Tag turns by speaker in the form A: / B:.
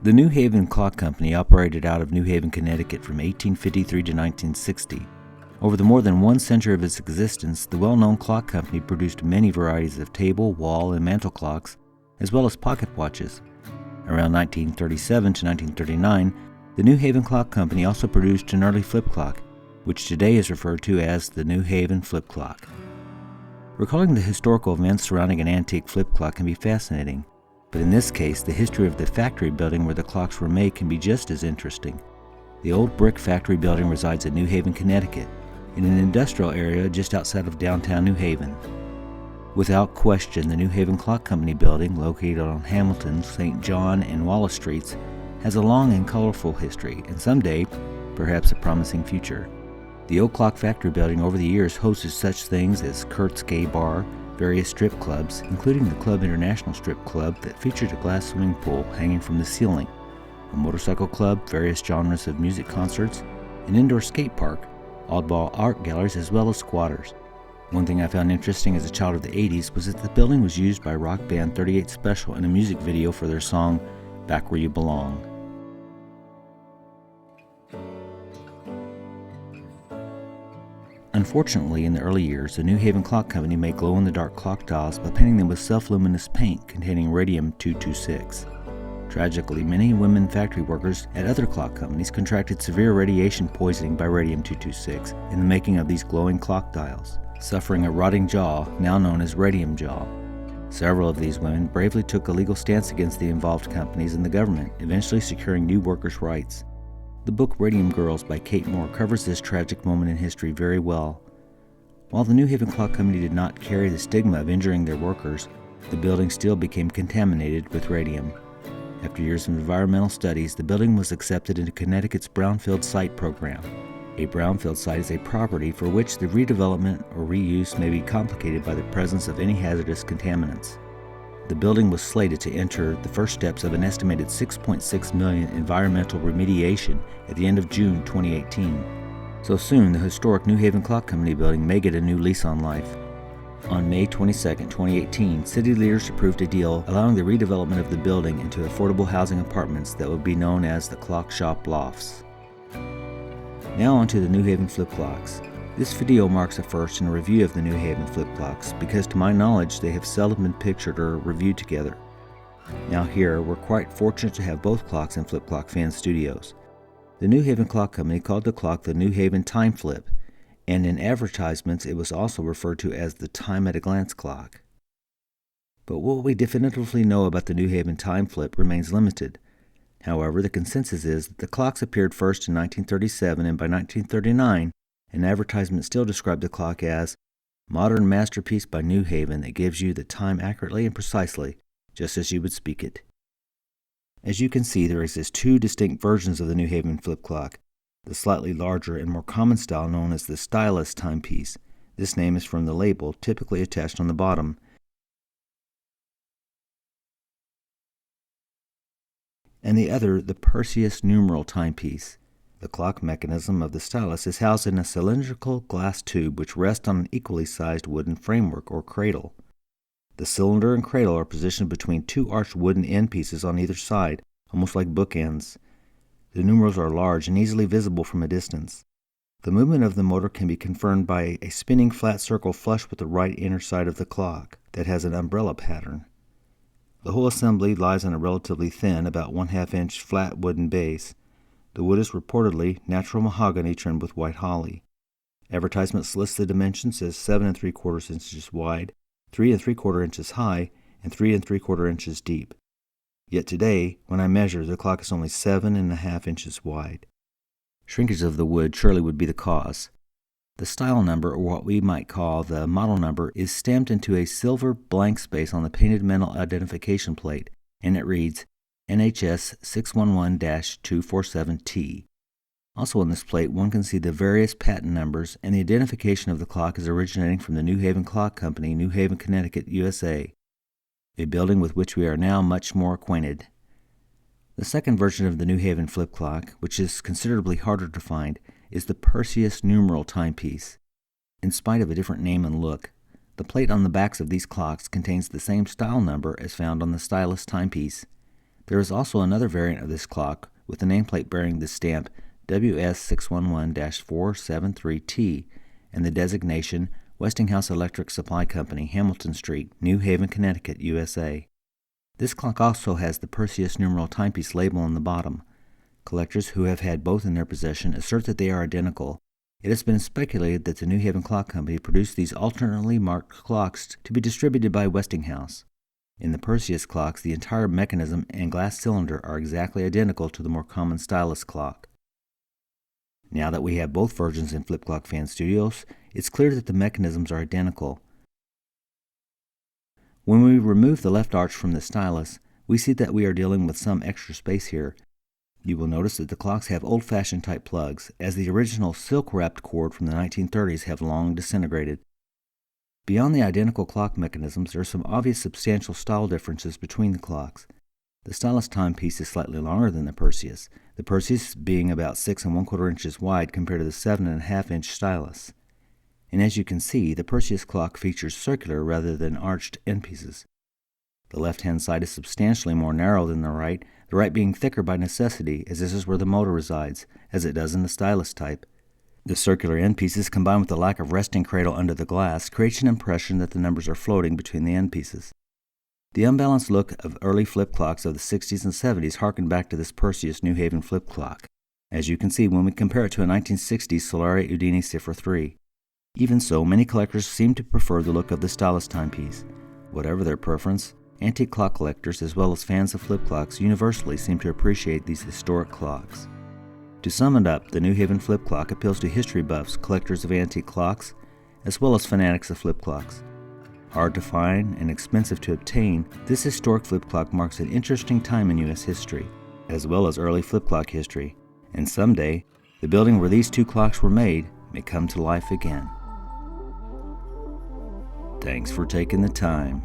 A: The New Haven Clock Company operated out of New Haven, Connecticut from 1853 to 1960. Over the more than 1 century of its existence, the well-known clock company produced many varieties of table, wall, and mantel clocks, as well as pocket watches. Around 1937 to 1939, the New Haven Clock Company also produced an early flip clock, which today is referred to as the New Haven Flip Clock. Recalling the historical events surrounding an antique flip clock can be fascinating, but in this case, the history of the factory building where the clocks were made can be just as interesting. The old brick factory building resides in New Haven, Connecticut, in an industrial area just outside of downtown New Haven. Without question, the New Haven Clock Company building, located on Hamilton, St. John, and Wallace Streets, has a long and colorful history, and someday, perhaps a promising future. The old clock factory building over the years hosted such things as Kurt's Gay Bar, various strip clubs, including the Club International Strip Club that featured a glass swimming pool hanging from the ceiling, a motorcycle club, various genres of music concerts, an indoor skate park, oddball art galleries, as well as squatters. One thing I found interesting as a child of the 80s was that the building was used by rock band 38 Special in a music video for their song, Back Where You Belong. Unfortunately, in the early years, the New Haven Clock Company made glow-in-the-dark clock dials by painting them with self-luminous paint containing Radium 226. Tragically, many women factory workers at other clock companies contracted severe radiation poisoning by Radium 226 in the making of these glowing clock dials, suffering a rotting jaw, now known as radium jaw. Several of these women bravely took a legal stance against the involved companies and the government, eventually securing new workers' rights. The book Radium Girls by Kate Moore covers this tragic moment in history very well. While the New Haven Clock Company did not carry the stigma of injuring their workers, the building still became contaminated with radium. After years of environmental studies, the building was accepted into Connecticut's Brownfield Site program. A brownfield site is a property for which the redevelopment or reuse may be complicated by the presence of any hazardous contaminants. The building was slated to enter the first steps of an estimated $6.6 million environmental remediation at the end of June 2018. So soon, the historic New Haven Clock Company building may get a new lease on life. On May 22, 2018, city leaders approved a deal allowing the redevelopment of the building into affordable housing apartments that would be known as the Clock Shop Lofts. Now on to the New Haven Flip Clocks. This video marks a first in a review of the New Haven Flip Clocks because to my knowledge they have seldom been pictured or reviewed together. Now here, we're quite fortunate to have both clocks in Flip Clock Fan Studios. The New Haven Clock Company called the clock the New Haven Time Flip, and in advertisements it was also referred to as the Time at a Glance clock. But what we definitively know about the New Haven Time Flip remains limited. However, the consensus is that the clocks appeared first in 1937, and by 1939, an advertisement still described the clock as modern masterpiece by New Haven that gives you the time accurately and precisely, just as you would speak it. As you can see, there exist two distinct versions of the New Haven Flip Clock. The slightly larger and more common style known as the Stylist timepiece. This name is from the label typically attached on the bottom. And the other, the Perseus numeral timepiece. The clock mechanism of the Stylist is housed in a cylindrical glass tube which rests on an equally sized wooden framework or cradle. The cylinder and cradle are positioned between two arched wooden end pieces on either side, almost like bookends. The numerals are large and easily visible from a distance. The movement of the motor can be confirmed by a spinning flat circle flush with the right inner side of the clock that has an umbrella pattern. The whole assembly lies on a relatively thin, about 1/2 inch flat wooden base. The wood is reportedly natural mahogany trimmed with white holly. Advertisements list the dimensions as 7 3/4 inches wide, 3 3/4 inches high, and 3 3/4 inches deep. Yet today, when I measure, the clock is only 7 1/2 inches wide. Shrinkage of the wood surely would be the cause. The style number, or what we might call the model number, is stamped into a silver blank space on the painted metal identification plate, and it reads NHS 611-247T. Also on this plate, one can see the various patent numbers, and the identification of the clock is originating from the New Haven Clock Company, New Haven, Connecticut, USA, a building with which we are now much more acquainted. The second version of the New Haven Flip Clock, which is considerably harder to find, is the Perseus numeral timepiece. In spite of a different name and look, the plate on the backs of these clocks contains the same style number as found on the Stylist timepiece. There is also another variant of this clock with a nameplate bearing the stamp WS611-473T and the designation Westinghouse Electric Supply Company, Hamilton Street, New Haven, Connecticut, USA. This clock also has the Perseus numeral timepiece label on the bottom. Collectors who have had both in their possession assert that they are identical. It has been speculated that the New Haven Clock Company produced these alternately marked clocks to be distributed by Westinghouse. In the Perseus clocks, the entire mechanism and glass cylinder are exactly identical to the more common Stylist clock. Now that we have both versions in Flip Clock Fan Studios, it's clear that the mechanisms are identical. When we remove the left arch from the Stylist, we see that we are dealing with some extra space here. You will notice that the clocks have old-fashioned type plugs, as the original silk-wrapped cord from the 1930s have long disintegrated. Beyond the identical clock mechanisms, there are some obvious substantial style differences between the clocks. The Stylist timepiece is slightly longer than the Perseus being about 6 1/4 inches wide compared to the 7 1/2 inch Stylist. And as you can see, the Perseus clock features circular rather than arched endpieces. The left-hand side is substantially more narrow than the right being thicker by necessity, as this is where the motor resides, as it does in the Stylist type. The circular endpieces, combined with the lack of resting cradle under the glass, creates an impression that the numbers are floating between the endpieces. The unbalanced look of early flip clocks of the 60s and 70s harken back to this Perseus New Haven flip clock, as you can see when we compare it to a 1960s Solare Udini Cifra 3. Even so, many collectors seem to prefer the look of the Stylist timepiece. Whatever their preference, antique clock collectors as well as fans of flip clocks universally seem to appreciate these historic clocks. To sum it up, the New Haven flip clock appeals to history buffs, collectors of antique clocks, as well as fanatics of flip clocks. Hard to find and expensive to obtain, this historic flip clock marks an interesting time in U.S. history, as well as early flip clock history, and someday, the building where these two clocks were made may come to life again. Thanks for taking the time.